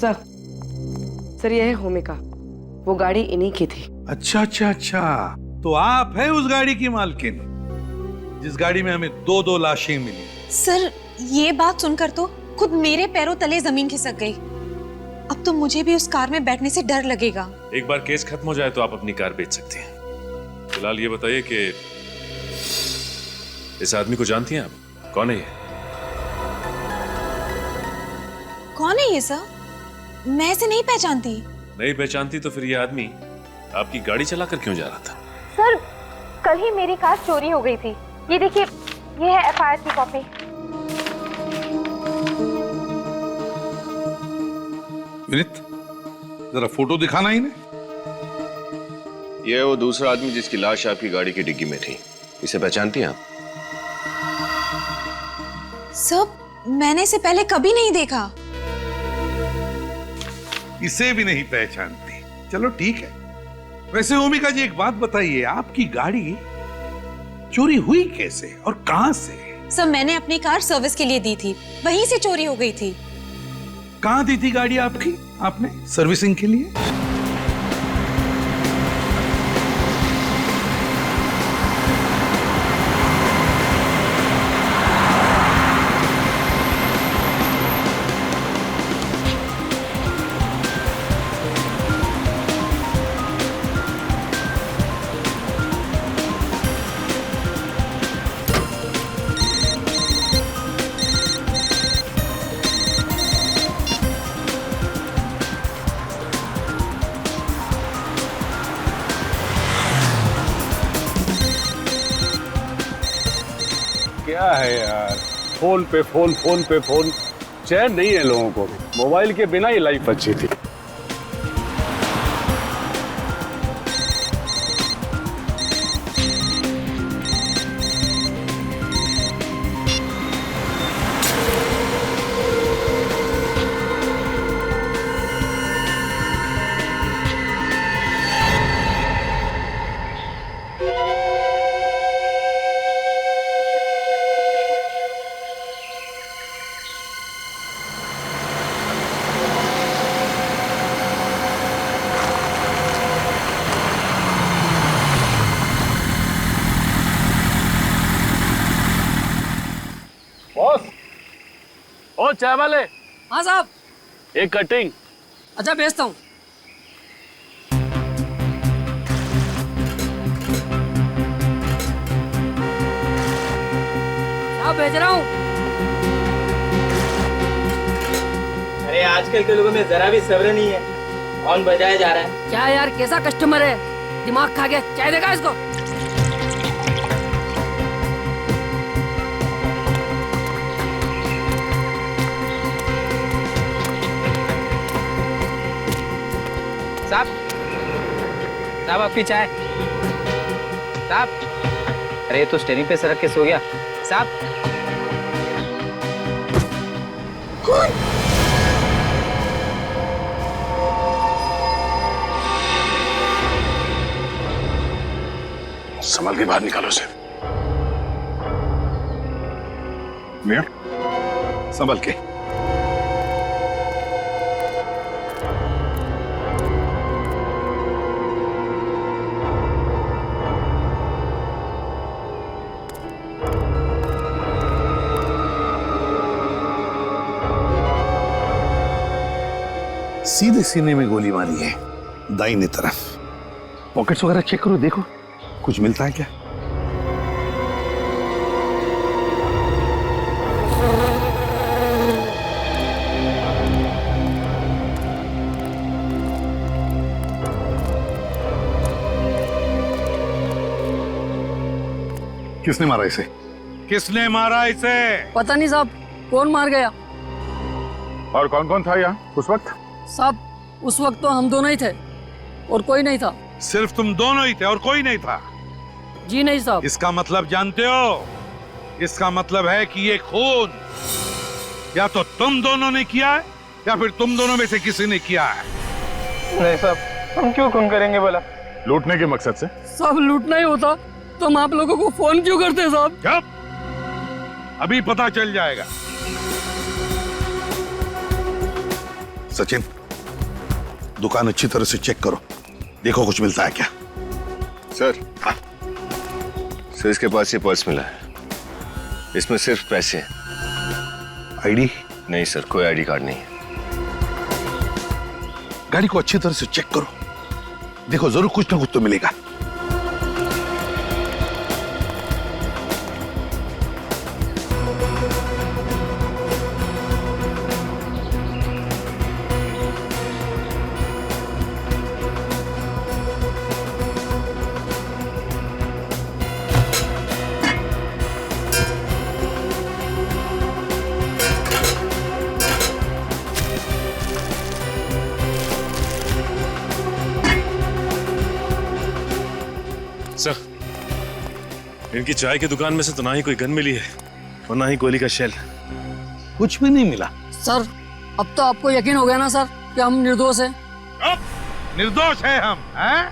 Sir ये है होमिका, वो गाड़ी इन्हीं की थी। अच्छा अच्छा अच्छा, तो आप है उस गाड़ी की मालकिन जिस गाड़ी में हमें 2-2 लाशें मिली। सर ये बात सुनकर तो खुद मेरे पैरों तले जमीन खिसक गई। अब तो मुझे भी उस कार में बैठने से डर लगेगा। एक बार केस खत्म हो जाए तो आप अपनी कार बेच सकती हैं। फिलहाल ये बताइए कि इस आदमी को जानती हैं आप? कौन है ये? कौन है ये सर? मैं इसे नहीं पहचानती। नहीं पहचानती तो फिर ये आदमी आपकी गाड़ी चलाकर क्यों जा रहा था? सर कल ही मेरी कार चोरी हो गई थी। ये देखिए, ये है एफआईआर की कॉपी। विनीत, जरा फोटो दिखाना इन्हें। ये है वो दूसरा आदमी जिसकी लाश आपकी गाड़ी की डिग्गी में थी। इसे पहचानती हैं आप? सर मैंने इसे पहले कभी नहीं देखा। इसे भी नहीं पहचानती, चलो ठीक है। वैसे होमिका जी एक बात बताइए, आपकी गाड़ी चोरी हुई कैसे और कहां से? सर मैंने अपनी कार सर्विस के लिए दी थी, वहीं से चोरी हो गई थी। कहां दी थी गाड़ी आपकी आपने सर्विसिंग के लिए? क्या है यार, फोन पे फोन, फोन पे फोन, चैन नहीं है लोगों को। मोबाइल के बिना ही लाइफ अच्छी थी। बॉस, ओ चाय वाले। हाँ साहब। एक कटिंग। अच्छा भेजता हूँ। साहब भेज रहा हूँ। अरे आजकल के लोगों में जरा भी सब्र नहीं है, कौन बजाया जा रहा है। क्या यार, कैसा कस्टमर है, दिमाग खा गया। चाय देगा इसको। साहब, साहब आपकी चाय। साहब, अरे तो स्टेरिंग पे सर रख के सो गया। साहब, संभल के बाहर निकालो उसे। भैया संभल के। सीधे सीने में गोली मारी है, दाहिने तरफ। पॉकेट्स वगैरह चेक करो, देखो कुछ मिलता है क्या? किसने मारा इसे? किसने मारा इसे? पता नहीं साहब, कौन मार गया। और कौन कौन था यहाँ उस वक्त? साहब उस वक्त तो हम दोनों ही थे और कोई नहीं था। सिर्फ तुम दोनों ही थे और कोई नहीं था? जी नहीं साहब। इसका मतलब जानते हो? इसका मतलब है कि ये खून या तो तुम दोनों ने किया है या फिर तुम दोनों में से किसी ने किया है। नहीं साहब, हम क्यों खून करेंगे बोला? लूटने के मकसद से। साहब लूटना ही होता तो हम आप लोगों को फोन क्यों करते साहब? जब अभी पता चल जाएगा। सचिन, दुकान अच्छी तरह से चेक करो, देखो कुछ मिलता है क्या। सर, सर इसके पास ये पर्स मिला है, इसमें सिर्फ पैसे हैं। आईडी? नहीं सर, कोई आईडी कार्ड नहीं है। गाड़ी को अच्छी तरह से चेक करो, देखो जरूर कुछ ना कुछ तो मिलेगा। सर, इनकी चाय की दुकान में से तो ना ही कोई गन मिली है और ना ही गोली का शेल। कुछ भी नहीं मिला। सर, अब तो आपको यकीन हो गया ना सर कि हम निर्दोष हैं। अब निर्दोष है हम, हैं?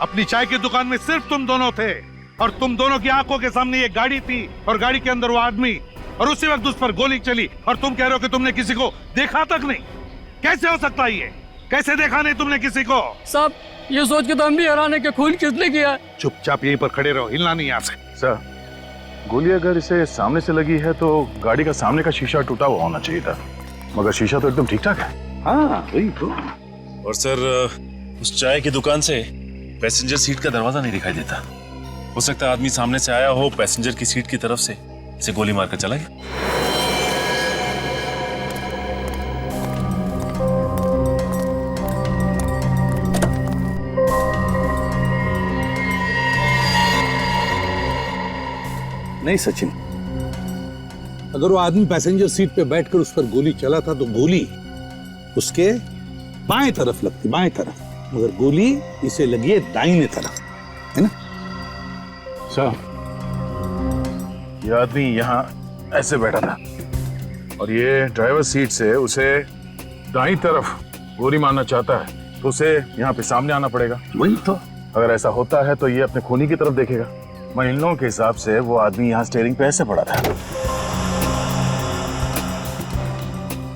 अपनी चाय की दुकान में सिर्फ तुम दोनों थे और तुम दोनों की आंखों के सामने ये गाड़ी थी और गाड़ी के अंदर वो आदमी, और उसी वक्त उस पर गोली चली और तुम कह रहे हो कि तुमने किसी को देखा तक नहीं। कैसे हो सकता है ये? कैसे देखा नहीं तुमने किसी को? साहब, ये सोच के तो हम भी हैरान है कि खून किसने किया है। चुपचाप यहीं पर खड़े रहो, हिलना नहीं यहाँ से। सर, गोली अगर इसे सामने से लगी है तो गाड़ी का सामने का शीशा टूटा हुआ होना चाहिए था, मगर शीशा तो एकदम ठीक ठाक है। हाँ वही तो। और सर, उस चाय की दुकान से पैसेंजर सीट का दरवाजा नहीं दिखाई देता। हो सकता है आदमी सामने से आया हो, पैसेंजर की सीट की तरफ से इसे गोली मारकर चला गया। नहीं सचिन, अगर वो आदमी पैसेंजर सीट पे बैठकर उस पर गोली चला था तो गोली उसके बाएं तरफ लगती, बाएं तरफ, मगर गोली इसे लगी है दाहिने तरफ, है ना? सर, ये आदमी यहाँ ऐसे बैठा था और ये ड्राइवर सीट से उसे दाईं तरफ गोली मारना चाहता है तो उसे यहाँ पे सामने आना पड़ेगा। वही तो। अगर ऐसा होता है तो ये अपने खूनी की तरफ देखेगा। मैं इन लोगों के हिसाब से वो आदमी यहाँ स्टीयरिंग पे ऐसे पड़ा था।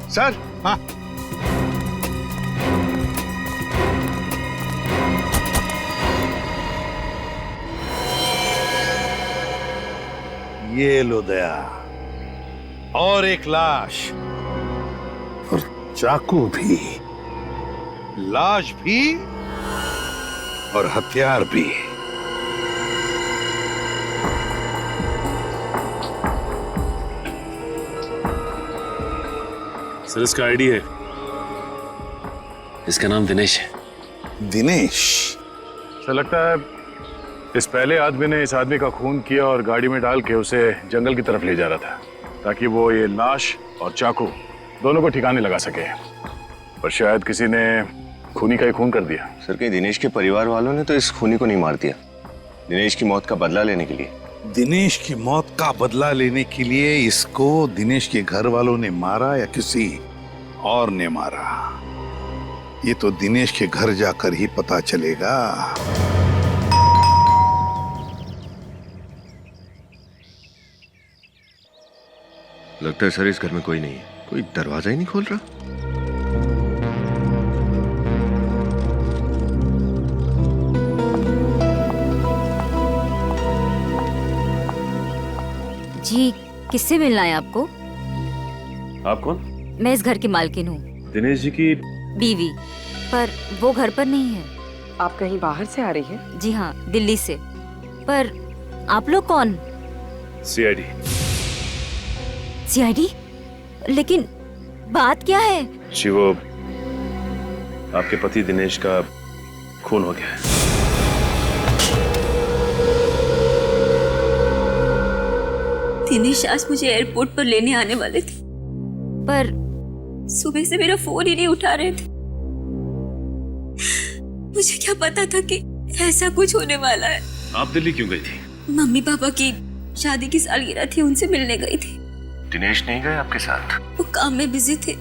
सर, हाँ, ये लो दया, और एक लाश, और चाकू भी, लाश भी और हथियार भी। सर, इसका आईडी है, इसका नाम दिनेश है। दिनेश? ऐसा लगता है इस पहले आदमी ने इस आदमी का खून किया और गाड़ी में डाल के उसे जंगल की तरफ ले जा रहा था ताकि वो ये लाश और चाकू दोनों को ठिकाने लगा सके, पर शायद किसी ने खूनी का ही खून कर दिया। सर, कहीं दिनेश के परिवार वालों ने तो इस खूनी को नहीं मार दिया, दिनेश की मौत का बदला लेने के लिए। दिनेश की मौत का बदला लेने के लिए इसको दिनेश के घर वालों ने मारा या किसी और ने मारा, ये तो दिनेश के घर जाकर ही पता चलेगा। लगता है सर इस घर में कोई नहीं है, कोई दरवाजा ही नहीं खोल रहा। जी, किससे मिलना है आपको? आप कौन? मैं इस घर की मालकिन हूँ, दिनेश जी की बीवी, पर वो घर पर नहीं है। आप कहीं बाहर से आ रही हैं? जी हाँ, दिल्ली से। पर आप लोग कौन? सीआईडी। सीआईडी? लेकिन बात क्या है? जी, वो आपके पति दिनेश का खून हो गया है। दिनेश आज मुझे एयरपोर्ट पर लेने आने वाले थे, पर सुबह से मेरा फोन ही नहीं उठा रहे थे। मुझे क्या पता था कि ऐसा कुछ होने वाला है। आप दिल्ली क्यों गई थी? मम्मी पापा की शादी की सालगिरह थी, उनसे मिलने गई थी। दिनेश नहीं गए आपके साथ? वो काम में बिजी थे।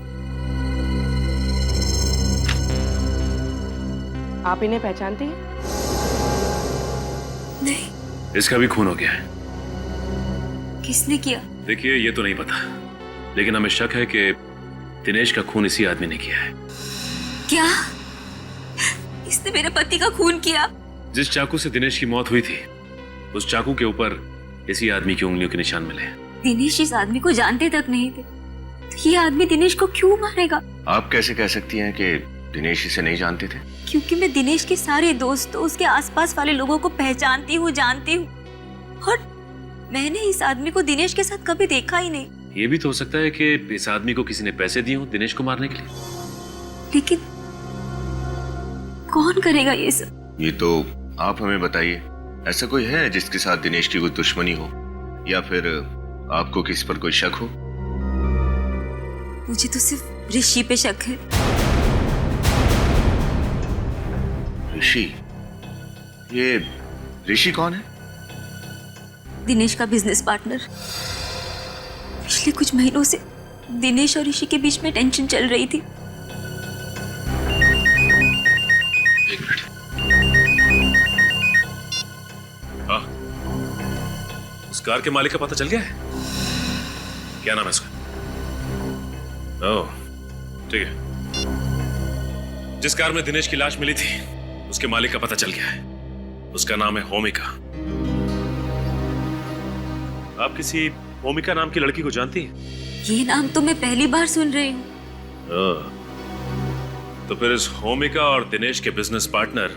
आप इन्हें पहचानती हैं? नहीं। इसका भी खून हो गया है। किसने किया? देखिए, ये तो नहीं पता, लेकिन हमें शक है कि दिनेश का खून इसी आदमी ने किया है। क्या? इसने मेरे पति का खून किया? जिस चाकू से दिनेश की मौत हुई थी, उस चाकू के ऊपर इसी आदमी की उंगलियों के निशान मिले हैं। दिनेश इस आदमी को जानते तक नहीं थे, तो ये आदमी दिनेश को क्यों मारेगा? आप कैसे कह सकती हैं कि दिनेश इसे नहीं जानते थे? क्योंकि मैं दिनेश के सारे दोस्तों, उसके आसपास वाले लोगों को पहचानती हूँ, जानती हूँ, और मैंने इस आदमी को दिनेश के साथ कभी देखा ही नहीं। ये भी तो हो सकता है कि इस आदमी को किसी ने पैसे दिए हों दिनेश को मारने के लिए। लेकिन कौन करेगा ये सब? ये तो आप हमें बताइए। ऐसा कोई है जिसके साथ दिनेश की कोई दुश्मनी हो, या फिर आपको किसी पर कोई शक हो? मुझे तो सिर्फ ऋषि पे शक है। ऋषि? ये ऋषि कौन है? दिनेश का बिजनेस पार्टनर। पिछले कुछ महीनों से दिनेश और ऋषि के बीच में टेंशन चल रही थी। एक मिनट। हाँ, उस कार के मालिक का पता चल गया है? क्या नाम है उसका? ओह, ठीक है। जिस कार में दिनेश की लाश मिली थी, उसके मालिक का पता चल गया है। उसका नाम है होमिका। आप किसी होमिका नाम की लड़की को जानती हैं? ये नाम तो मैं पहली बार सुन रही हूँ। तो फिर इस होमिका और दिनेश के बिजनेस पार्टनर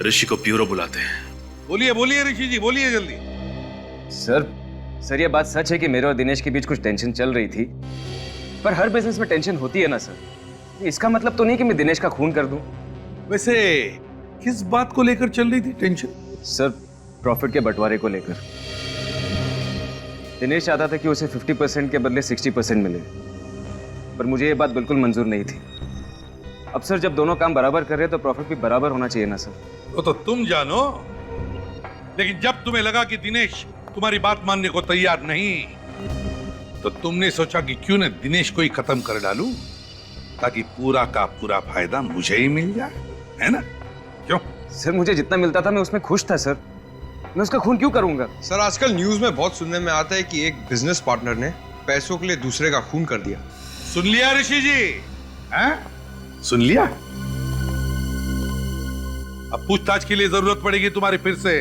ऋषि को प्यूरो बुलाते हैं। बोलिए बोलिए ऋषि जी, बोलिए जल्दी। सर ये बात सच है कि मेरे और दिनेश के बीच कुछ टेंशन चल रही थी, पर हर बिजनेस में टेंशन होती है ना सर। इसका मतलब तो नहीं कि मैं दिनेश का खून कर दूं। वैसे किस बात को लेकर चल रही थी टेंशन? सर, प्रॉफिट के बंटवारे को लेकर। दिनेश चाहता था कि उसे 50% के बदले 60% मिले, पर मुझे ये बात बिल्कुल मंजूर नहीं थी। अब सर, जब दोनों काम बराबर कर रहे हैं तो प्रॉफिट भी बराबर होना चाहिए ना सर। वो तो तुम जानो, लेकिन जब तुम्हें लगा कि दिनेश तुम्हारी बात मानने को तैयार नहीं, तो तुमने सोचा कि क्यों न दिनेश को ही खत्म कर डालूं, ताकि पूरा का पूरा फायदा मुझे ही मिल जाए, है ना? क्यों? सर, मुझे जितना मिलता था मैं उसमें खुश था सर। मैं उसका खून क्यों करूंगा? सर, आजकल न्यूज में बहुत सुनने में आता है कि एक बिजनेस पार्टनर ने पैसों के लिए दूसरे का खून कर दिया। सुन लिया ऋषि जी? हैं? सुन लिया? अब पूछताछ के लिए जरूरत पड़ेगी तुम्हारी फिर से,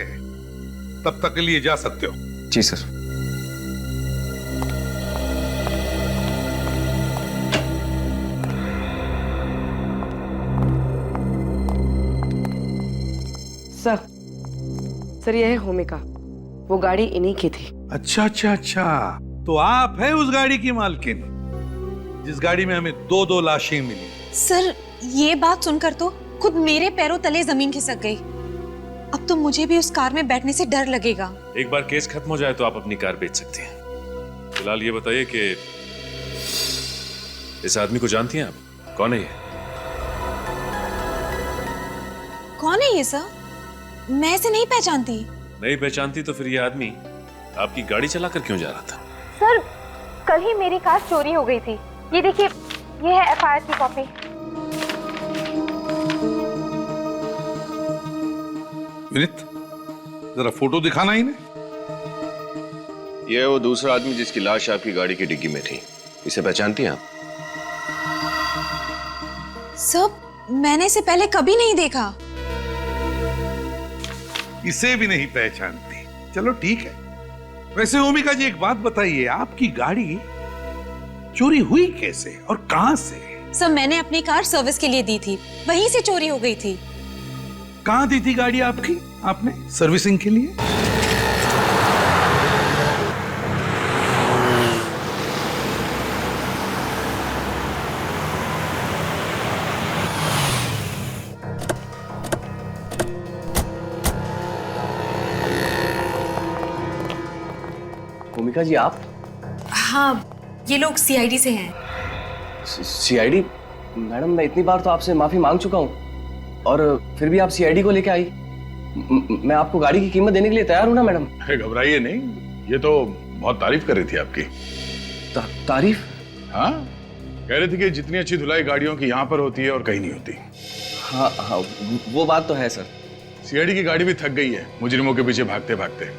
तब तक के लिए जा सकते हो। जी सर। सर यह है होमिका। वो गाड़ी इन्हीं की थी। अच्छा अच्छा अच्छा, तो आप है उस गाड़ी की मालकिन जिस गाड़ी में हमें दो दो लाशें मिली। सर, ये बात सुनकर तो खुद मेरे पैरों तले जमीन खिसक गई। अब तो मुझे भी उस कार में बैठने से डर लगेगा। एक बार केस खत्म हो जाए तो आप अपनी कार बेच सकते हैं। फिलहाल ये बताइए कि इस आदमी को जानती हैं आप? कौन है ये? कौन है ये सर? मैं इसे नहीं पहचानती। नहीं पहचानती तो फिर ये आदमी आपकी गाड़ी चलाकर क्यों जा रहा था? सर, कल ही मेरी कार चोरी हो गई थी। ये देखिए, ये है एफआईआर की कॉपी। विनीत, जरा फोटो दिखाना इन्हें। यह वो दूसरा आदमी जिसकी लाश आपकी गाड़ी की डिग्गी में थी। इसे पहचानती हैं आप? सर, मैंने इसे पहले कभी नहीं देखा। इसे भी नहीं पहचानती? चलो ठीक है। वैसे होमिका जी, एक बात बताइए, आपकी गाड़ी चोरी हुई कैसे और कहां से? सर, मैंने अपनी कार सर्विस के लिए दी थी, वहीं से चोरी हो गई थी। कहां दी थी गाड़ी आपकी आपने सर्विसिंग के लिए? होमिका जी, आप? हाँ, ये लोग सीआईडी से हैं। सीआईडी? मैडम, मैं इतनी बार तो आपसे माफी मांग चुका हूँ, और फिर भी आप सीआईडी को लेके आई। मैं आपको गाड़ी की कीमत देने के लिए तैयार हूँ ना मैडम। घबराइए नहीं, ये तो बहुत तारीफ कर रही थी आपकी। तारीफ? हाँ, कह रही थी कि जितनी अच्छी धुलाई गाड़ियों की यहाँ पर होती है और कहीं नहीं होती। हाँ, वो बात तो है सर। सीआईडी की गाड़ी भी थक गई है मुजरिमों के पीछे भागते भागते।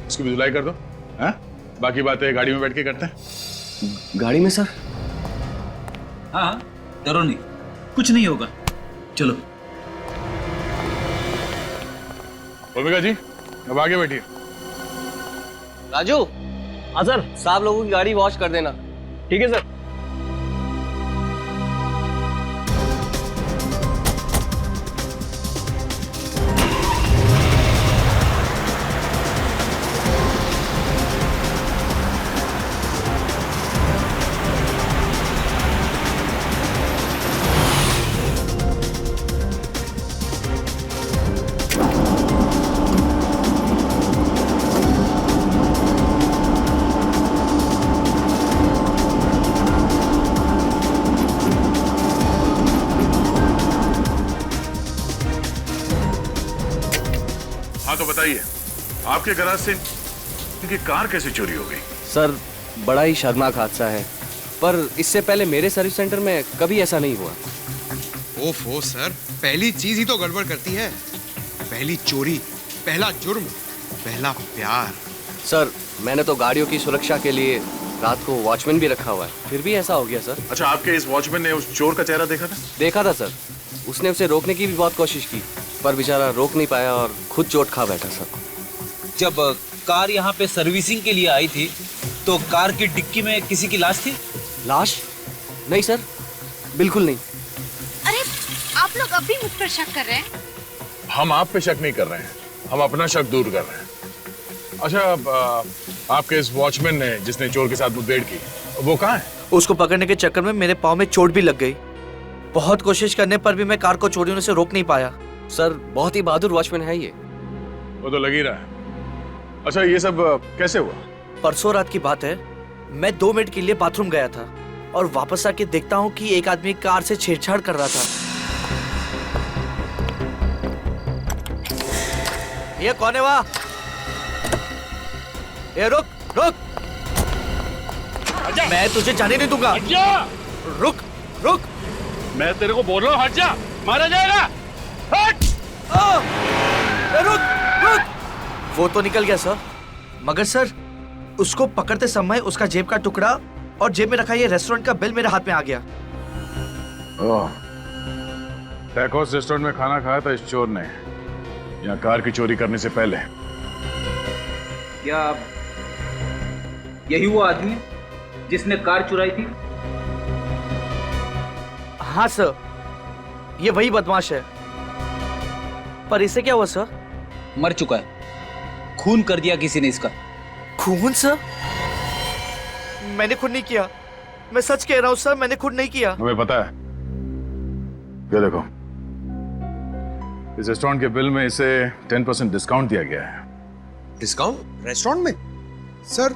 उसकी भी धुलाई कर दो। हाँ, बाकी बातें गाड़ी में बैठ के करते हैं। गाड़ी में सर? हाँ डरो नहीं, कुछ नहीं होगा, चलो। भूमिका जी अब आगे बैठिए। राजू। हाँ सर। साहब लोगों की गाड़ी वॉश कर देना। ठीक है सर। हाँ तो बताइए, आपके गैराज से इनकी कार कैसे चोरी हो गई? सर बड़ा ही शर्मनाक हादसा है, पर इससे पहले मेरे सर्विस सेंटर में कभी ऐसा नहीं हुआ। ओफो सर, पहली चीज ही तो गड़बड़ करती है। पहली चोरी, पहला जुर्म, पहला प्यार। सर मैंने तो गाड़ियों की सुरक्षा के लिए रात को वॉचमैन भी रखा हुआ है, फिर भी ऐसा हो गया सर। अच्छा, आपके इस वॉचमैन ने उस चोर का चेहरा देखा था? देखा था सर, उसने उसे रोकने की भी बहुत कोशिश की, पर बेचारा रोक नहीं पाया और खुद चोट खा बैठा सर। जब कार यहाँ पे सर्विसिंग के लिए आई थी तो कार की डिक्की में किसी की लाश थी? लाश? नहीं सर, बिल्कुल नहीं। अरे आप लोग अब भी मुझ पर शक कर रहे हैं? हम आप पे शक नहीं कर रहे हैं, हम अपना शक दूर कर रहे हैं। अच्छा, आपके इस वॉचमैन ने जिसने चोर के साथ मुठभेड़ की, वो कहाँ है? उसको पकड़ने के चक्कर में मेरे पाँव में चोट भी लग गई। बहुत कोशिश करने पर भी मैं कार को चोरी होने से रोक नहीं पाया। सर बहुत ही बहादुर वॉचमैन है ये। वो तो लग ही रहा है। अच्छा, ये सब कैसे हुआ? परसों रात की बात है, मैं 2 मिनट के लिए बाथरूम गया था और वापस आके देखता हूँ कि एक आदमी कार से छेड़छाड़ कर रहा था। ये कौन है वहाँ? ये रुक रुक, मैं तुझे जाने नहीं दूंगा। रुक रुक, मैं तेरे को बोल रहा हूँ, हट जा, मारा जाएगा। हट! रुक रुक। वो तो निकल गया सर, मगर सर उसको पकड़ते समय उसका जेब का टुकड़ा और जेब में रखा ये रेस्टोरेंट का बिल मेरे हाथ में आ गया। टैकोस रेस्टोरेंट में खाना खाया था इस चोर ने, यहाँ कार की चोरी करने से पहले। क्या यही वो आदमी है जिसने कार चुराई थी? हाँ सर, ये वही बदमाश है। पर इसे क्या हुआ सर? मर चुका है, खून कर दिया किसी ने इसका। खून सर? मैंने खुद नहीं किया, मैं सच कह रहा हूँ सर, मैंने खुद नहीं किया। हमें पता है। ये देखो, इस रेस्टोरेंट के बिल में इसे 10% डिस्काउंट दिया गया है। डिस्काउंट रेस्टोरेंट में? सर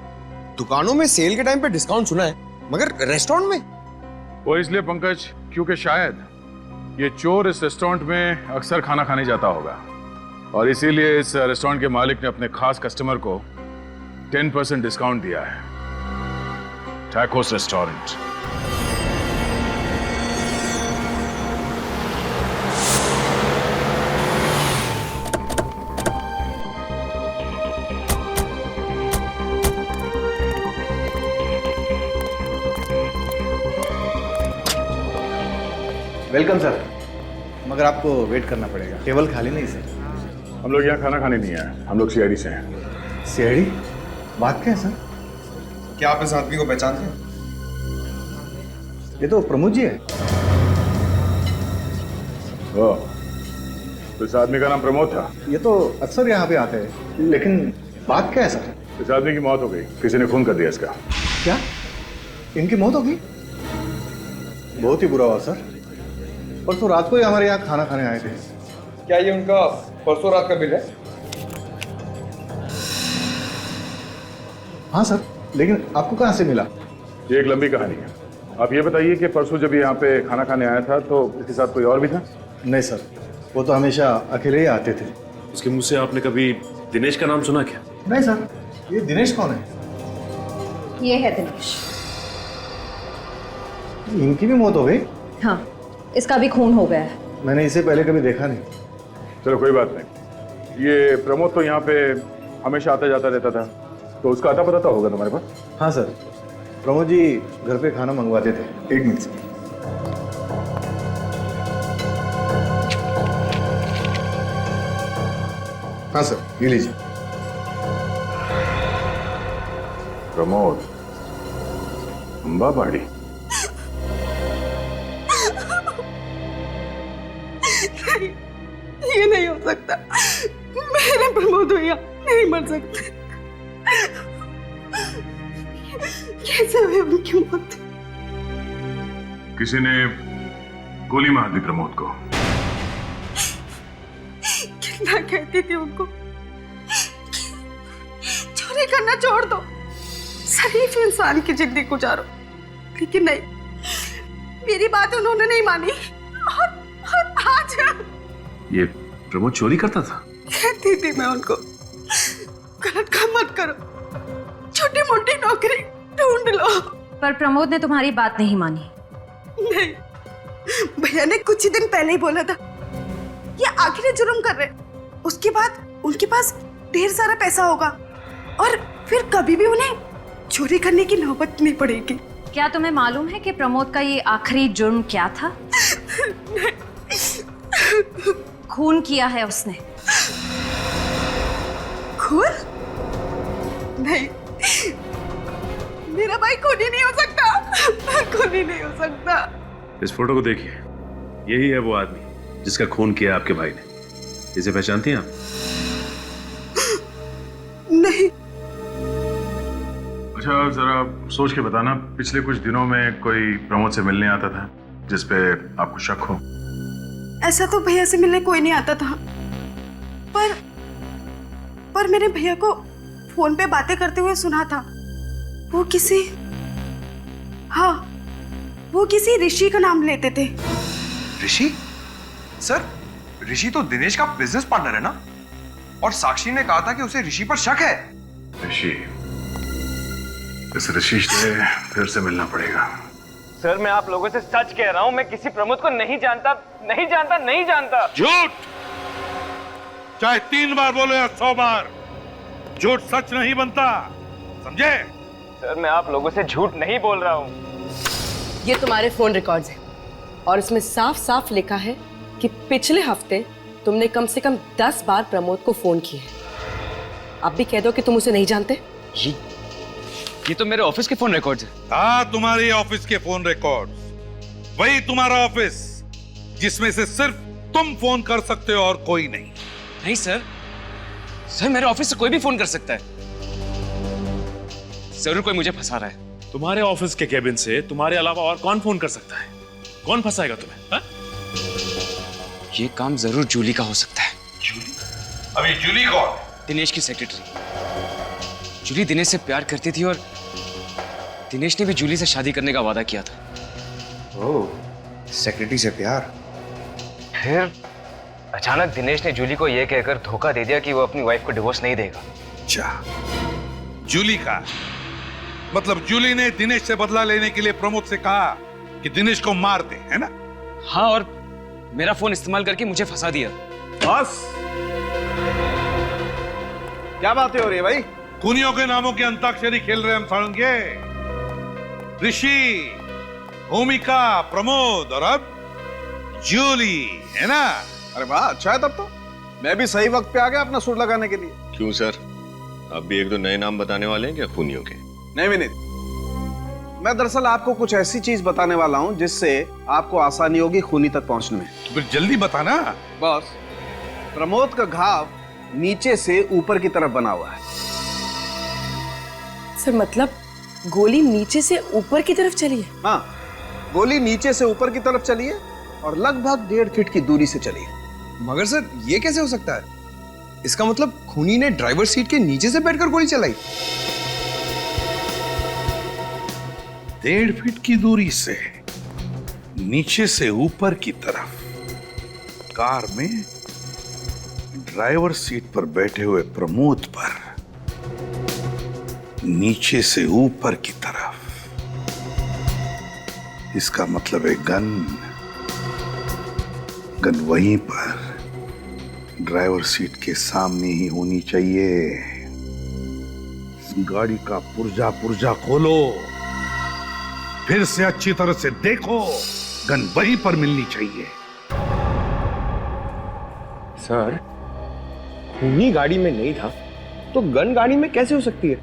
दुकानों में सेल के टाइम पे डिस्काउंट सुना है, मगर रेस्टोरेंट में? वो इसलिए पंकज, क्योंकि शायद ये चोर इस रेस्टोरेंट में अक्सर खाना खाने जाता होगा और इसीलिए इस रेस्टोरेंट के मालिक ने अपने खास कस्टमर को 10% डिस्काउंट दिया है। Tacos restaurant. वेलकम सर, मगर आपको वेट करना पड़ेगा, टेबल खाली नहीं सर। हम लोग यहाँ खाना खाने नहीं आए, हम लोग सीआईडी से हैं। सीआईडी? बात क्या है सर? क्या आप इस आदमी को पहचानते हैं? ये तो प्रमोद जी है। ओ, तो इस आदमी का नाम प्रमोद था? ये तो अक्सर यहाँ पे आते हैं, लेकिन बात क्या है सर? इस आदमी की मौत हो गई, किसी ने खून कर दिया इसका। क्या? इनकी मौत हो गई? बहुत ही बुरा हुआ सर। परसों रात को ही हमारे यहाँ खाना खाने आए थे। क्या ये उनका परसों रात का बिल है? हाँ सर, लेकिन आपको कहाँ से मिला? ये एक लंबी कहानी है। आप ये बताइए कि परसों जब यहाँ पे खाना खाने आया था तो इसके साथ कोई और भी था? नहीं सर, वो तो हमेशा अकेले ही आते थे। उसके मुंह से आपने कभी दिनेश का नाम सुना क्या? नहीं सर। ये दिनेश कौन है? ये है दिनेश। इनकी भी मौत हो गई? हाँ, इसका भी खून हो गया है। मैंने इसे पहले कभी देखा नहीं। चलो कोई बात नहीं। ये प्रमोद तो यहाँ पे हमेशा आता जाता रहता था, तो उसका आता पता तो होगा तुम्हारे पास? हाँ सर, प्रमोद जी घर पे खाना मंगवाते थे। 1 मिनट से। हाँ सर, ये लीजिए। प्रमोद, अंबा बाड़ी। ये नहीं हो सकता। मेरे प्रमोद भैया नहीं मर सकते। कैसे हुई उनकी मौत? किसी ने गोली मार दी प्रमोद को। कितना कहती थी उनको चोरी करना छोड़ दो, शरीफ इंसान की जिंदगी गुजारो, लेकिन नहीं, मेरी बात उन्होंने नहीं मानी। और आज ये प्रमोद चोरी करता था? कहती थी मैं उनको गलत काम मत करो, छोटी मोटी नौकरी ढूंढ लो। पर प्रमोद ने तुम्हारी बात नहीं मानी। नहीं, भैया ने कुछ ही दिन पहले ही बोला था ये आखिरी जुर्म कर रहे, उसके बाद उनके पास ढेर सारा पैसा होगा और फिर कभी भी उन्हें चोरी करने की नौबत नहीं पड़ेगी। क्या तुम्हें मालूम है कि प्रमोद का ये आखिरी जुर्म क्या था? खून किया है उसने। खून? नहीं, मेरा भाई खूनी नहीं हो सकता, खूनी नहीं हो सकता। इस फोटो को देखिए, यही है वो आदमी जिसका खून किया आपके भाई ने। इसे पहचानती हैं आप? नहीं। अच्छा, जरा सोच के बताना, पिछले कुछ दिनों में कोई प्रमोद से मिलने आता था जिस पे आपको शक हो? ऐसा तो भैया से मिलने कोई नहीं आता था, पर मैंने भैया को फोन पे बातें करते हुए सुना था। वो किसी ऋषि का नाम लेते थे। ऋषि? सर, ऋषि तो दिनेश का बिजनेस पार्टनर है ना? और साक्षी ने कहा था कि उसे ऋषि पर शक है। ऋषि, इस ऋषि से फिर से मिलना पड़ेगा। सर, मैं आप लोगों से सच कह रहा हूं, मैं किसी प्रमोद को नहीं जानता, नहीं जानता, नहीं जानता। झूठ! चाहे 3 बार बोलो या 100 बार, झूठ सच नहीं बनता, समझे? सर, मैं आप लोगों से झूठ नहीं बोल रहा हूं। ये तुम्हारे फोन रिकॉर्ड्स हैं और इसमें साफ साफ लिखा है कि पिछले हफ्ते तुमने कम से कम 10 बार प्रमोद को फोन किया है। अब भी कह दो कि तुम उसे नहीं जानते। ये तो मेरे ऑफिस के फोन रिकॉर्ड्स हैं। हाँ, तुम्हारे ऑफिस के फोन रिकॉर्ड्स। वही तुम्हारा ऑफिस जिसमें से सिर्फ तुम फोन कर सकते हो और कोई नहीं। नहीं सर, मेरे ऑफिस से कोई भी फोन कर सकता है। जरूर कोई मुझे फंसा रहा है। तुम्हारे ऑफिस के केबिन से तुम्हारे अलावा और कौन फोन कर सकता है? कौन फंसाएगा तुम्हें? हा? ये काम जरूर जूली का हो सकता है। जूली? अभी जूली कौन? दिनेश की सेक्रेटरी। जूली दिनेश से प्यार करती थी और दिनेश ने भी जूली से शादी करने का वादा किया था। ओह, सेक्रेटरी से प्यार? फिर अचानक दिनेश ने जूली को यह कहकर धोखा दे दिया कि वो अपनी वाइफ को डिवोर्स नहीं देगा। अच्छा, जूली का मतलब जूली ने दिनेश से बदला लेने के लिए प्रमोद से कहा कि दिनेश को मार दे, है ना? हाँ, और मेरा फोन इस्तेमाल करके मुझे फंसा दिया। बस क्या बातें हो रही है भाई? खूनियों के नामों की अंताक्षरी खेल रहे हम सारंगे। ऋषि, भूमिका, प्रमोद और अब जूली, है ना? अरे वाह, अच्छा है तब तो। मैं भी सही वक्त पे आ गया अपना सुर लगाने के लिए। क्यों सर, आप भी 1-2 नए नाम बताने वाले हैं क्या खूनियों के? नहीं विनीत, मैं दरअसल आपको कुछ ऐसी चीज बताने वाला हूं जिससे आपको आसानी होगी खूनी तक पहुंचने में। तो फिर जल्दी बताना। बॉस, प्रमोद का घाव नीचे से ऊपर की तरफ बना हुआ है। सर, मतलब गोली नीचे से ऊपर की तरफ चली है? हाँ, गोली नीचे से ऊपर की तरफ चली है और लगभग 1.5 फीट की दूरी से चली है। मगर सर, ये कैसे हो सकता है? इसका मतलब खूनी ने ड्राइवर सीट के नीचे से बैठकर गोली चलाई। 1.5 फीट की दूरी से नीचे से ऊपर की तरफ कार में ड्राइवर सीट पर बैठे हुए प्रमोद पर नीचे से ऊपर की तरफ। इसका मतलब है गन वहीं पर ड्राइवर सीट के सामने ही होनी चाहिए। गाड़ी का पुर्जा खोलो, फिर से अच्छी तरह से देखो, गन वहीं पर मिलनी चाहिए। सर, खूनी गाड़ी में नहीं था तो गन गाड़ी में कैसे हो सकती है?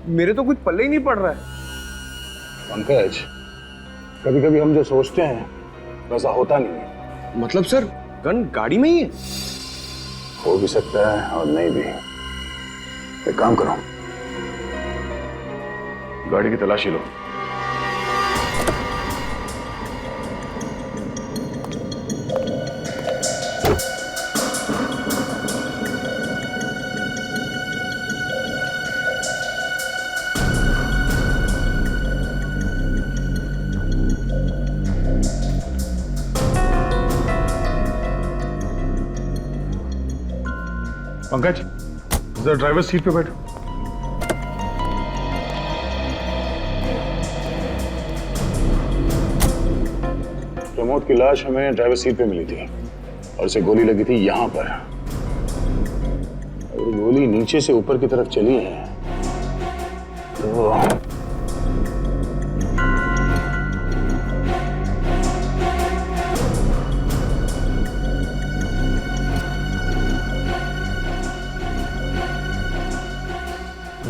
मेरे तो कुछ पल्ले ही नहीं पड़ रहा है। पंकज, कभी कभी हम जो सोचते हैं वैसा होता नहीं है। मतलब सर, गन गाड़ी में ही है? हो भी सकता है और नहीं भी। एक काम करो, गाड़ी की तलाशी लो। पंकज, जरा ड्राइवर सीट पे बैठो। प्रमोद की लाश हमें ड्राइवर सीट पे मिली थी और उसे गोली लगी थी यहां पर। अगर गोली नीचे से ऊपर की तरफ चली है तो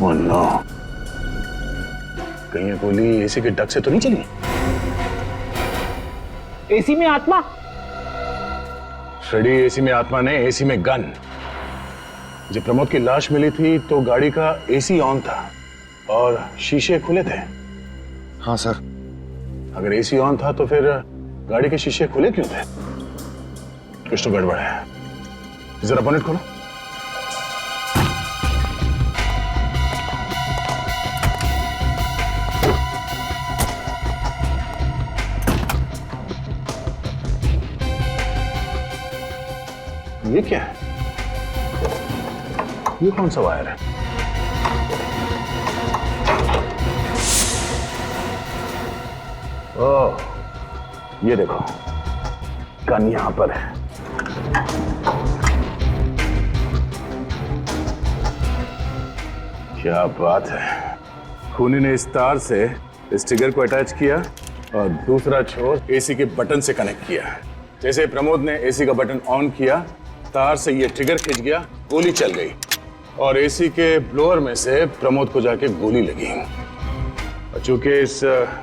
ओह नो, कहीं ये गोली एसी के डक से तो नहीं चली? एसी में आत्मा? फ्रेडी, एसी में आत्मा नहीं, एसी में गन। जब प्रमोद की लाश मिली थी तो गाड़ी का एसी ऑन था और शीशे खुले थे। हाँ सर। अगर एसी ऑन था तो फिर गाड़ी के शीशे खुले क्यों थे? कुछ तो गड़बड़ है। जरा बोनेट खोलो। ये क्या है? ये कौन सा वायर है? ओह, ये देखो, गन यहां पर है। क्या बात है। खूनी ने इस तार से इस ट्रिगर को अटैच किया और दूसरा छोर एसी के बटन से कनेक्ट किया। जैसे प्रमोद ने एसी का बटन ऑन किया, तार से ये ट्रिगर खिंच गया, गोली चल गई और एसी के ब्लोअर में से प्रमोद को जाके गोली लगी। और चूंकि इस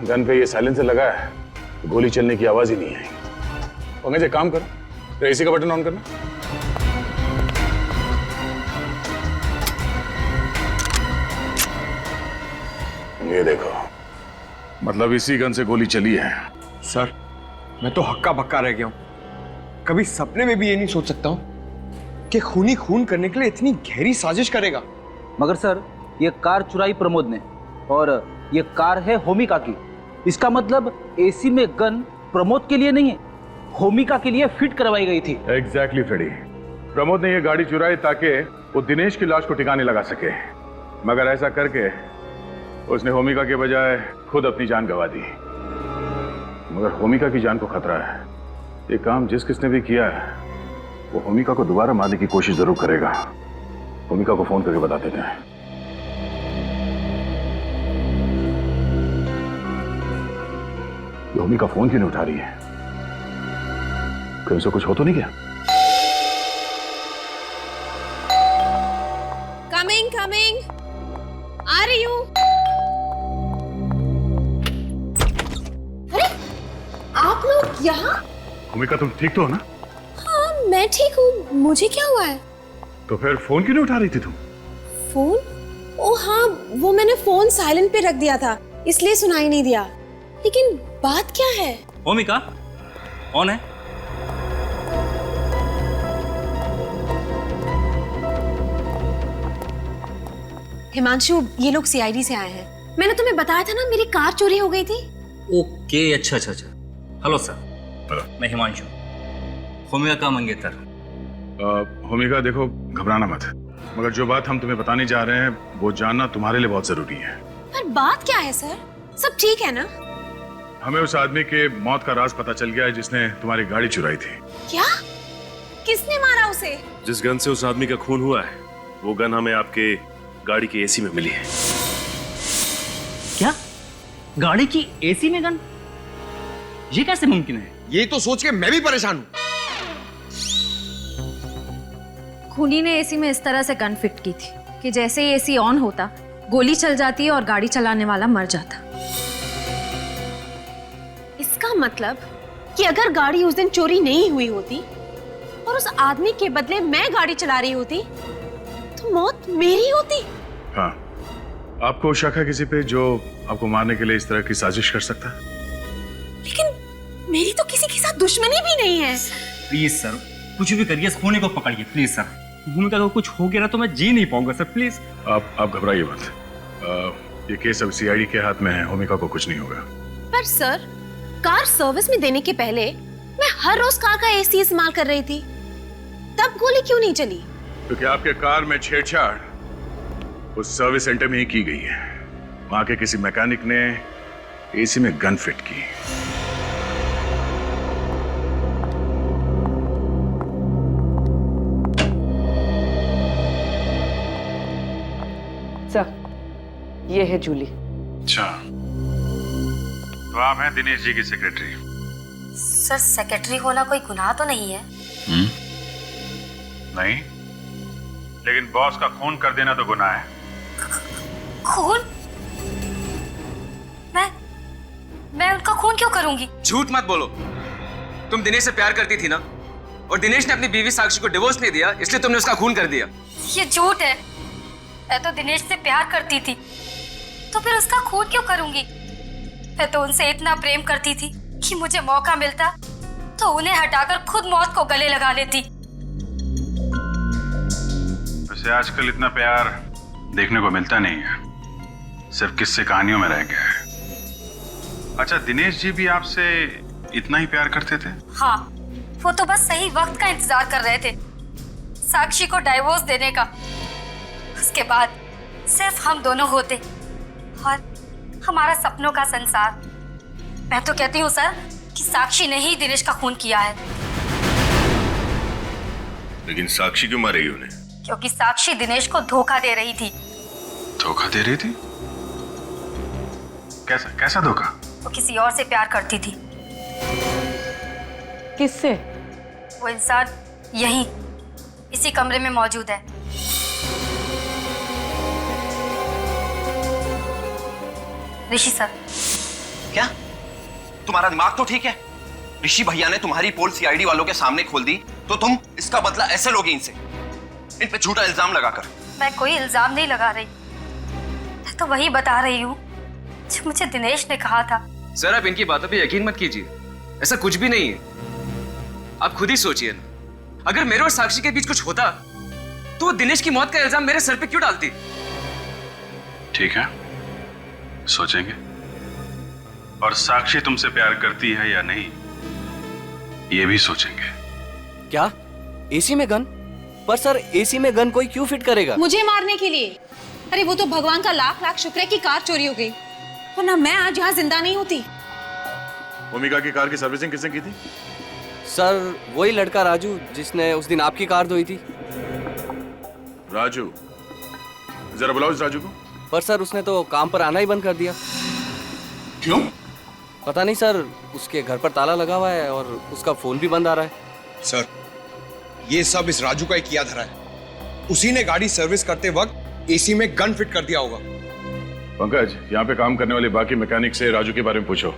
गन पे ये साइलेंसर लगा है तो गोली चलने की आवाज ही नहीं आई। पंकज, एक काम करो, तो एसी का बटन ऑन करना। ये देखो, मतलब इसी गन से गोली चली है। सर, मैं तो हक्का बक्का रह गया हूं। कभी सपने में भी ये नहीं सोच सकता हूं कि खूनी खून करने के लिए इतनी गहरी साजिश करेगा। मगर सर, ये कार चुराई प्रमोद ने और ये कार है होमिका की। इसका मतलब एसी में गन प्रमोद के लिए नहीं है, होमिका के लिए फिट करवाई गई थी। एग्जैक्टली फ्रेडी, प्रमोद ने ये गाड़ी चुराई ताकि वो दिनेश की लाश को ठिकाने लगा सके, मगर ऐसा करके उसने होमिका के बजाय खुद अपनी जान गंवा दी। मगर होमिका की जान को खतरा है। ये काम जिस किसने भी किया है वो होमिका को दोबारा मारने की कोशिश जरूर करेगा। होमिका को फोन करके बता देते हैं। होमिका फोन क्यों नहीं उठा रही है? कहीं उसे कुछ हो तो नहीं गया? कमिंग कमिंग, आ रही हूँ। अरे, आप लोग यहाँ? होमिका, तुम ठीक तो हो ना? हाँ, मैं ठीक हूँ। मुझे क्या हुआ है? तो फिर फोन क्यों नहीं उठा रही थी तुम? फोन? ओ हाँ, वो मैंने फोन साइलेंट पे रख दिया था, इसलिए सुनाई नहीं दिया। लेकिन बात क्या है? होमिका, कौन है? हिमांशु, ये लोग सीआईडी से आए हैं। मैंने तुम्हें बताया था ना, मेरी कार चोरी हो गई थी। ओके, अच्छा अच्छा अच्छा। Hello sir. हेलो, मैं हिमांशु, होमिका का मंगेतर। होमिका, देखो, घबराना मत, मगर जो बात हम तुम्हें बताने जा रहे हैं वो जानना तुम्हारे लिए बहुत जरूरी है। पर बात क्या है सर? सब ठीक है ना? हमें उस आदमी के मौत का राज पता चल गया है जिसने तुम्हारी गाड़ी चुराई थी। क्या? किसने मारा उसे? जिस गन से उस आदमी का खून हुआ है वो गन हमें आपके गाड़ी के एसी में मिली है। क्या? गाड़ी की एसी में गन? ये कैसे मुमकिन है? ये तो सोच के मैं भी परेशान हूं। खूनी ने एसी में इस तरह से गन फिट की थी कि जैसे ही एसी ऑन होता गोली चल जाती है और गाड़ी चलाने वाला मर जाता। इसका मतलब कि अगर गाड़ी उस दिन चोरी नहीं हुई होती और उस आदमी के बदले मैं गाड़ी चला रही होती तो मौत मेरी होती। हाँ, आपको शक है किसी पे जो आपको मारने के लिए इस तरह की साजिश कर सकता है? लेकिन मेरी तो किसी के साथ दुश्मनी भी नहीं है। प्लीज सर, कुछ भी करिए, इस खूनी को पकड़िए प्लीज सर। भूमिका को कुछ हो गया ना तो मैं जी नहीं पाऊंगा सर, प्लीज। आप घबराइए मत। ये केस अब सीआईडी के हाथ में है, भूमिका को कुछ नहीं होगा। पर सर, कार सर्विस में देने के पहले मैं हर रोज कार का एसी इस्तेमाल कर रही थी, तब गोली क्यों नहीं चली? क्योंकि आपके कार में छेड़छाड़ उस सर्विस सेंटर में ही की गई है। वहां के किसी मैकेनिक ने एसी में गन फिट की। सर, ये है जूली। अच्छा, तो आप हैं दिनेश जी की सेक्रेटरी? सर, सेक्रेटरी होना कोई गुनाह तो नहीं है? नहीं, लेकिन बॉस का खून कर देना तो गुनाह है। खून? मैं उनका खून क्यों करूंगी? झूठ मत बोलो। तुम दिनेश से प्यार करती थी ना, और दिनेश ने अपनी बीवी साक्षी को डिवोर्स नहीं दिया, इसलिए तुमने उसका खून कर दिया। ये झूठ है। मैं तो दिनेश से प्यार करती थी, तो फिर उसका खून क्यों करूंगी? मैं तो उनसे इतना प्रेम करती थी कि मुझे मौका मिलता तो उन्हें हटाकर खुद मौत को गले लगा लेती। वैसे आजकल इतना प्यार देखने को मिलता नहीं है, सिर्फ किस्से कहानियों में रह गया है। अच्छा, दिनेश जी भी आपसे इतना ही प्यार करते थे? हाँ, वो तो बस सही वक्त का इंतजार कर रहे थे, साक्षी को डाइवोर्स देने का। उसके बाद सिर्फ हम दोनों होते और हमारा सपनों का संसार। मैं तो कहती हूँ सर कि साक्षी ने ही दिनेश का खून किया है। लेकिन साक्षी क्यों मारेगी उन्हें? क्योंकि साक्षी दिनेश को धोखा दे रही थी। धोखा दे रही थी? कैसा धोखा? वो किसी और से प्यार करती थी। किससे? वो इंसान यहीं इसी कमरे में मौजूद है। ऋषि सर। क्या तुम्हारा दिमाग तो ठीक है? ऋषि भैया ने तुम्हारी पोल सीआईडी वालों के सामने खोल दी तो तुम इसका बदला ऐसे लोगे इनसे, इन पे झूठा इल्जाम लगाकर? मैं कोई इल्जाम नहीं लगा रही, मैं तो वही बता रही हूँ जो मुझे दिनेश ने कहा था। सर, आप इनकी बातों पे यकीन मत कीजिए, ऐसा कुछ भी नहीं है। आप खुद ही सोचिए ना, अगर मेरे और साक्षी के बीच कुछ होता तो वो दिनेश की मौत का इल्जाम मेरे सर पे क्यों डालती? ठीक है, सोचेंगे। और साक्षी तुमसे प्यार करती है या नहीं, ये भी सोचेंगे। क्या एसी में गन? पर सर, एसी में गन कोई क्यों फिट करेगा? मुझे मारने के लिए। अरे वो तो भगवान का लाख लाख शुक्र है कि कार चोरी हो गई, वरना मैं आज यहाँ जिंदा नहीं होती। भूमिका की कार की सर्विसिंग किसने की थी? सर, वही लड़का राजू जिसने उस दिन आपकी कार धोई थी। राजू? जरा बुलाओ इस राजू को। पर सर, उसने तो काम पर आना ही बंद कर दिया। क्यों? पता नहीं सर, उसके घर पर ताला लगा हुआ है और उसका फोन भी बंद आ रहा है। सर, ये सब इस राजू का ही किया धरा है। उसी ने गाड़ी सर्विस करते वक्त एसी में गन फिट कर दिया होगा। पंकज, यहाँ पे काम करने वाले बाकी मैकेनिक से राजू के बारे में पूछो,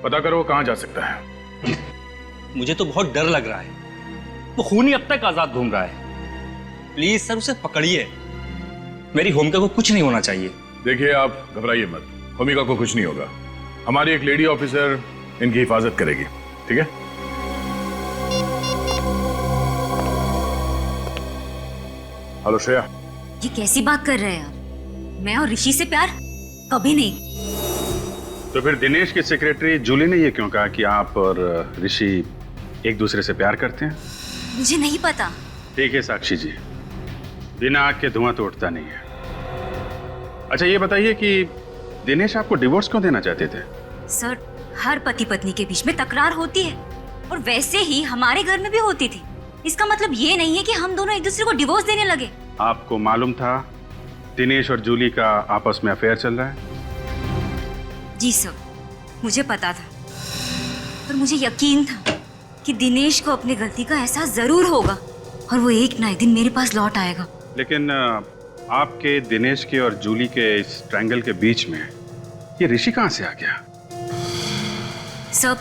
पता करो वो कहाँ जा सकता है। मुझे तो बहुत डर लग रहा है, वो खूनी अब तक आजाद घूम रहा है। प्लीज सर, उसे पकड़िए। मेरी भूमिका को कुछ नहीं होना चाहिए। देखिए, आप घबराइए मत, भूमिका को कुछ नहीं होगा। हमारी एक लेडी ऑफिसर इनकी हिफाजत करेगी, ठीक है? हेलो श्रेया। ये कैसी बात कर रहे हैं आप? मैं और ऋषि से प्यार कभी नहीं। तो फिर दिनेश की सेक्रेटरी जूली ने ये क्यों कहा कि आप और ऋषि एक दूसरे से प्यार करते हैं? मुझे नहीं पता। ठीक है साक्षी जी, बिना आग के धुआं तो उठता नहीं है। अच्छा, ये बताइए कि दिनेश आपको डिवोर्स क्यों देना चाहते थे? सर, हर पति पत्नी के बीच में तकरार होती है, और वैसे ही हमारे घर में भी होती थी। इसका मतलब ये नहीं है कि हम दोनों एक दूसरे को डिवोर्स देने लगे। आपको मालूम था दिनेश और जूली का आपस में अफेयर चल रहा है? जी सर, मुझे पता था, पर मुझे यकीन था कि दिनेश को अपनी गलती का एहसास जरूर होगा और वो एक ना एक दिन मेरे पास लौट आएगा। लेकिन आपके, दिनेश के और जूली के इस ट्रायंगल के बीच में ये ऋषि कहाँ से आ गया? सब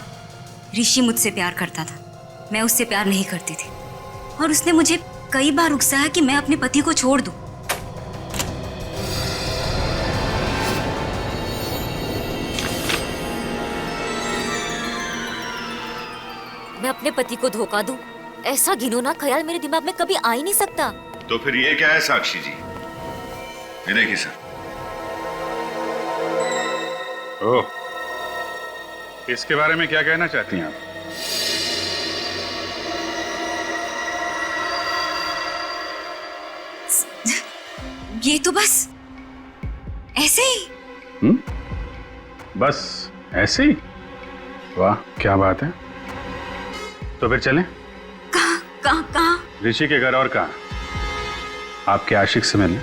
ऋषि मुझसे प्यार करता था, मैं उससे प्यार नहीं करती थी, और उसने मुझे कई बार उकसाया कि मैं अपने पति को छोड़ दूं। मैं अपने पति को धोखा दूं, ऐसा घिनौना ख्याल मेरे दिमाग में कभी आ ही नहीं सकता। तो फिर ये क्या है साक्षी जी? ये देखिए सर। ओह, इसके बारे में क्या कहना चाहती हैं आप? ये तो बस ऐसे ही। बस ऐसे ही? वाह, क्या बात है। तो फिर चलें? कहाँ? ऋषि के घर और कहाँ? आपके आशिक से मिलने।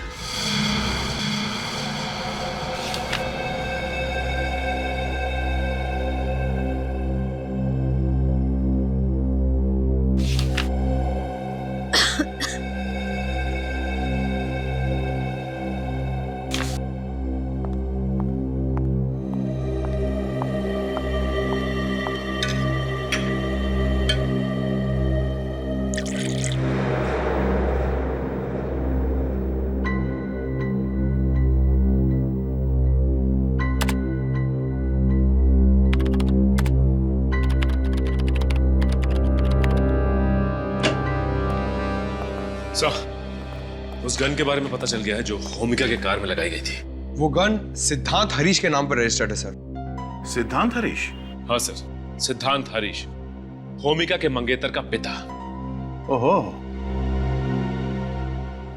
उस गन के बारे में पता चल गया है जो होमिका के कार में लगाई गई थी। वो गन सिद्धांत हरीश के नाम पर रजिस्टर्ड है सर। सिद्धांत हरीश? हाँ सर, सिद्धांत हरीश, होमिका के मंगेतर का पिता। ओहो,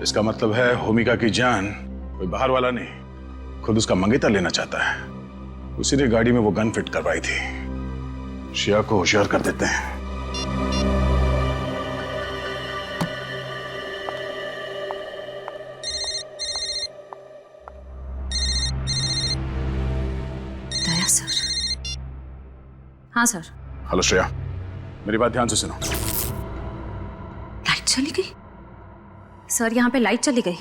इसका मतलब है होमिका की जान कोई बाहर वाला नहीं, खुद उसका मंगेतर लेना चाहता है। उसी ने गाड़ी में वो गन फिट करवाई थी। शिया को होशियार कर देते हैं। हाँ सर। हेलो श्रेया, मेरी बात ध्यान से सुनो। लाइट चली गई सर, यहाँ पे लाइट चली गई।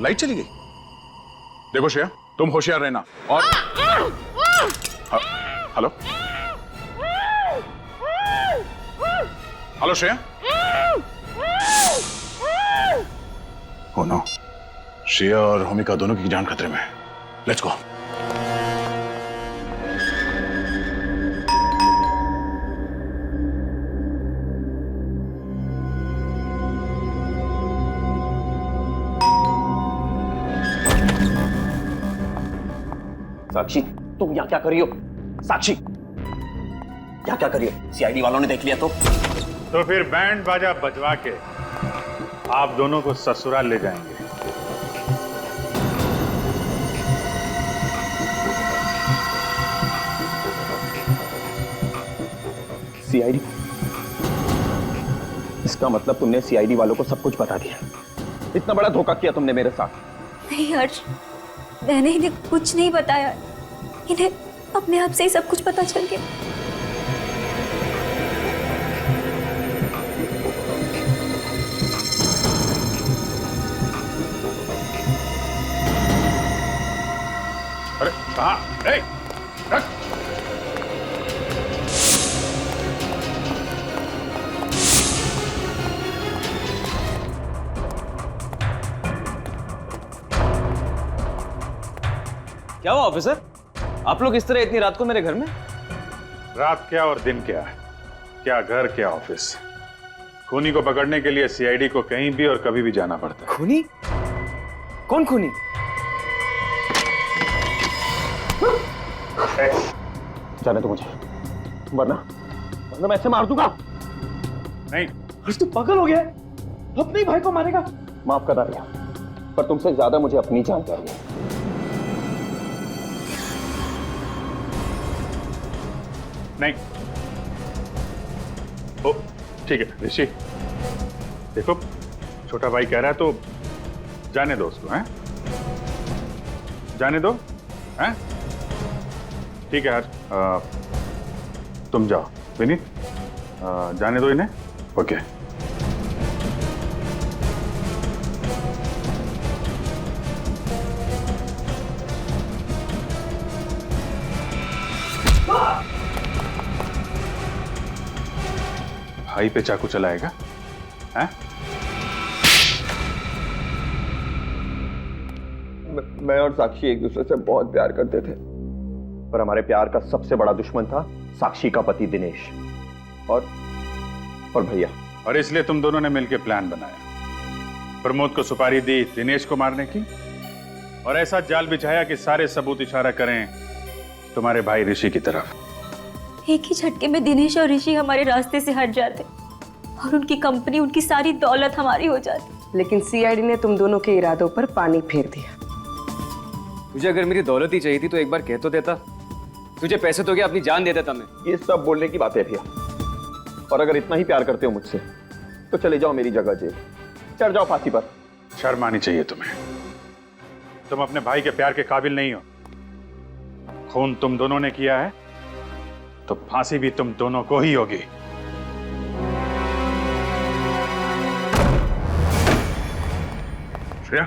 लाइट चली गई? देखो श्रेया, तुम होशियार रहना। और हेलो हेलो श्रेया। हो नो, श्रेया और होमिका दोनों की जान खतरे में है। Let's go. साक्षी, तुम यहाँ क्या कर रही हो? साक्षी, यहाँ क्या कर रही हो? सीआईडी वालों ने देख लिया तो फिर बैंड बाजा बजवा के आप दोनों को ससुराल ले जाएंगे। सीआईडी? इसका मतलब तुमने सीआईडी वालों को सब कुछ बता दिया। इतना बड़ा धोखा किया तुमने मेरे साथ। नहीं हर्ष, मैंने इन्हें कुछ नहीं बताया, इन्हें अपने आप से ही सब कुछ पता चल गया। अरे कहाँ? रख। क्या हुआ ऑफिसर? आप लोग इस तरह इतनी रात को मेरे घर में? रात क्या और दिन क्या, क्या घर क्या ऑफिस। खूनी को पकड़ने के लिए सीआईडी को कहीं भी और कभी भी जाना पड़ता है। खूनी? कौन खूनी? जाने दो मुझे, वरना मैं ऐसे मार दूंगा। नहीं, तू पागल हो गया है? अपने भाई को मारेगा? माफ कर रहा, पर तुमसे ज्यादा मुझे अपनी जान चाहिए। नहीं। ओ, ठीक है ऋषि, देखो छोटा भाई कह रहा है तो जाने दो उसको, हैं? जाने दो, हैं? ठीक है यार, तुम जाओ विनीत, जाने दो इन्हें। ओके। भाई पे चाकू चलाएगा? हैं? मैं और साक्षी एक दूसरे से बहुत प्यार करते थे, पर हमारे प्यार का सबसे बड़ा दुश्मन था साक्षी का पति दिनेश और भैया। और इसलिए तुम दोनों ने मिलकर प्लान बनाया, प्रमोद को सुपारी दी दिनेश को मारने की, और ऐसा जाल बिछाया कि सारे सबूत इशारा करें तुम्हारे भाई ऋषि की तरफ। एक ही झटके में दिनेश और ऋषि हमारे रास्ते से हट जाते और उनकी कंपनी, उनकी सारी दौलत हमारी हो जाती। लेकिन सीआईडी ने तुम दोनों के इरादों पर पानी फेर दिया। तुझे अगर मेरी दौलत ही चाहिए थी तो एक बार कह तो देता। तुझे पैसे तो क्या अपनी जान दे देता मैं। ये सब बोलने की बात है भैया, और अगर इतना ही प्यार करते हो मुझसे तो चले जाओ मेरी जगह जेल, चढ़ जाओ फांसी पर। शर्म आनी चाहिए तुम्हें। तुम अपने भाई के प्यार के काबिल नहीं हो। खून तुम दोनों ने किया है तो फांसी भी तुम दोनों को ही होगी। श्रेया,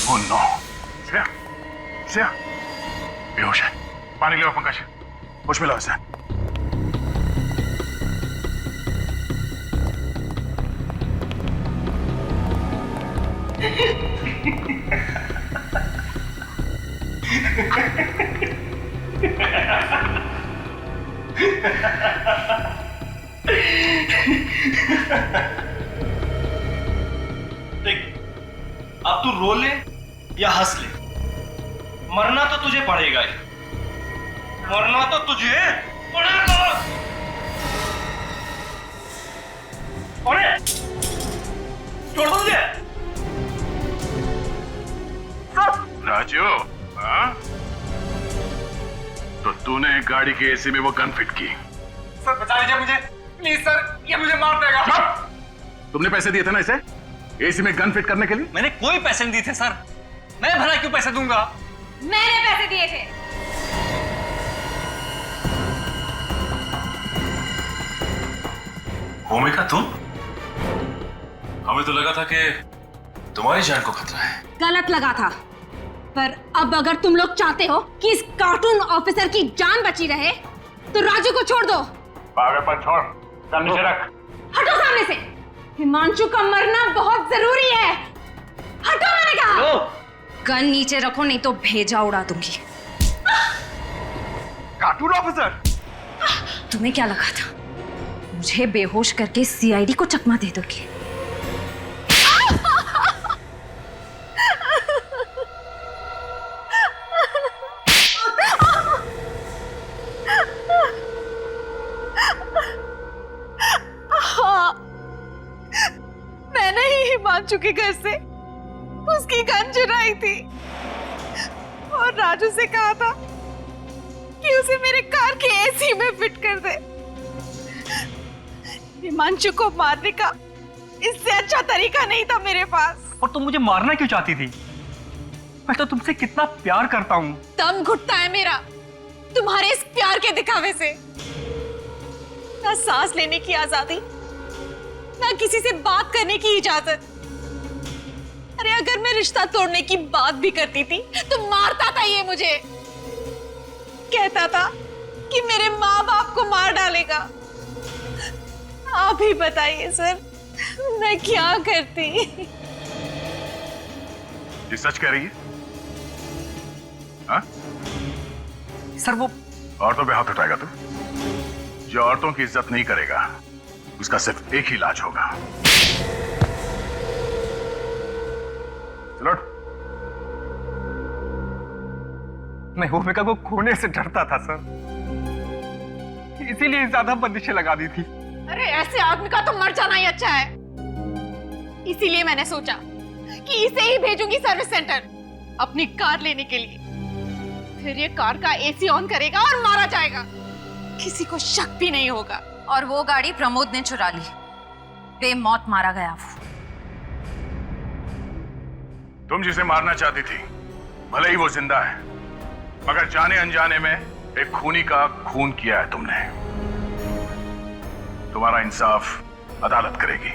ओह नो, श्रेया, श्रेया बेहोश है। पानी ले आओ पंकज, होश में लाओ इसे। देख, अब तू रो ले या हंस ले, मरना तो तुझे पड़ेगा ही। मरना तो तुझे पड़ेगा। अरे छोड़ दो मुझे। राजू, हाँ? तो तूने गाड़ी के एसी में वो गन फिट की? सर बचा लीजिए मुझे, प्लीज सर, ये मुझे मार देगा। तुमने पैसे दिए थे ना इसे एसी में गन फिट करने के लिए? मैंने कोई पैसे नहीं दिए थे सर। मैं भला क्यों पैसे दूंगा? मैंने पैसे दिए थे। भूमिका तुम? हमें तो लगा था कि तुम्हारी जान को खतरा है। गलत लगा था, पर अब अगर तुम लोग चाहते हो कि इस कार्टून ऑफिसर की जान बची रहे तो राजू को छोड़ दो। पागलपन छोड़, गन नीचे रख। हटो सामने से। हिमांशु का मरना बहुत जरूरी है। हटो मैंने कहा। गन नीचे रखो नहीं तो भेजा उड़ा दूंगी। कार्टून ऑफिसर, तुम्हें क्या लगा था मुझे बेहोश करके सीआईडी को चकमा दे दोगे? मैंने ही हिमांशु के घर से उसकी गन चुराई थी और राजू से कहा था कि उसे मेरे कार के एसी में फिट कर दे। हिमांशु को मारने का इससे अच्छा तरीका नहीं था मेरे पास। और तुम मुझे मारना क्यों चाहती थी? मैं तो तुमसे कितना प्यार करता हूँ। दम घुटता है मेरा तुम्हारे इस प्यार के दिखावे से। ना सांस लेने की आजादी, ना किसी से बात करने की इजाजत। अरे अगर मैं रिश्ता तोड़ने की बात भी करती थी तो मारता था ये मुझे। कहता था कि मेरे माँ बाप को मार डालेगा। आप ही बताइए सर, मैं क्या करती? ये सच कह रही है? हाँ? सर वो औरतों पे हाथ उठाएगा तू? जो औरतों की इज्जत नहीं करेगा उसका सिर्फ एक ही इलाज होगा। चलो। मैं भूमिका को खोने से डरता था सर, इसीलिए ज्यादा बंदिशें लगा दी थी। अरे ऐसे आदमी का तो मर जाना ही अच्छा है। इसीलिए मैंने सोचा कि इसे ही भेजूंगी सर्विस सेंटर अपनी कार लेने के लिए। फिर ये कार का एसी ऑन करेगा और मारा जाएगा, किसी को शक भी नहीं होगा। और वो गाड़ी प्रमोद ने चुरा ली, बेमौत मारा गया वो। तुम जिसे मारना चाहती थी भले ही वो जिंदा है, मगर जाने अनजाने में एक खूनी का खून किया है तुमने। तुम्हारा इंसाफ अदालत करेगी।